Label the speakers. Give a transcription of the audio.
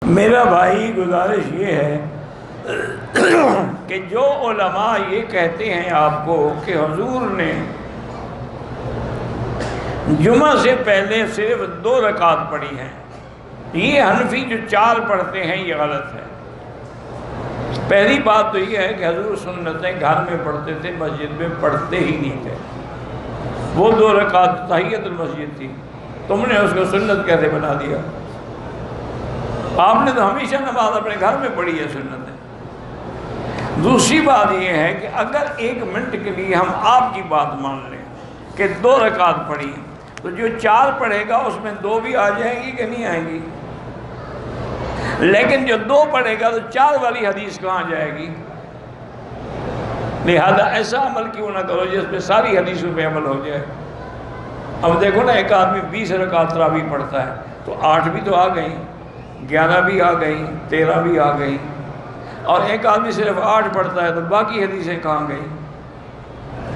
Speaker 1: میرا بھائی گزارش یہ ہے کہ جو علماء یہ کہتے ہیں آپ کو کہ حضور نے جمعہ سے پہلے صرف 2 رکعت پڑھی ہیں، یہ حنفی جو 4 پڑھتے ہیں یہ غلط ہے۔ پہلی بات تو یہ ہے کہ حضور سنتیں گھر میں پڑھتے تھے، مسجد میں پڑھتے ہی نہیں تھے۔ وہ 2 رکعت تحیت المسجد تھی، تم نے اس کو سنت کیسے بنا دیا؟ آپ نے تو ہمیشہ نماز اپنے گھر میں پڑھی ہے سنت ہے۔ دوسری بات یہ ہے کہ اگر 1 منٹ کے لیے ہم آپ کی بات مان لیں کہ 2 رکعت پڑھی، تو جو 4 پڑھے گا اس میں 2 بھی آ جائیں گی کہ نہیں آئیں گی؟ لیکن جو 2 پڑھے گا تو 4 والی حدیث کہاں جائے گی؟ لہذا ایسا عمل کیوں نہ کرو جس پہ ساری حدیثوں پہ عمل ہو جائے۔ اب دیکھو نا، ایک آدمی 20 رکعت تراویح پڑھتا ہے تو 8 بھی تو آ گئیں، 11 بھی آ گئیں، 13 بھی آ گئیں، اور ایک آدمی صرف 8 پڑھتا ہے تو باقی حدیثیں کہاں گئیں؟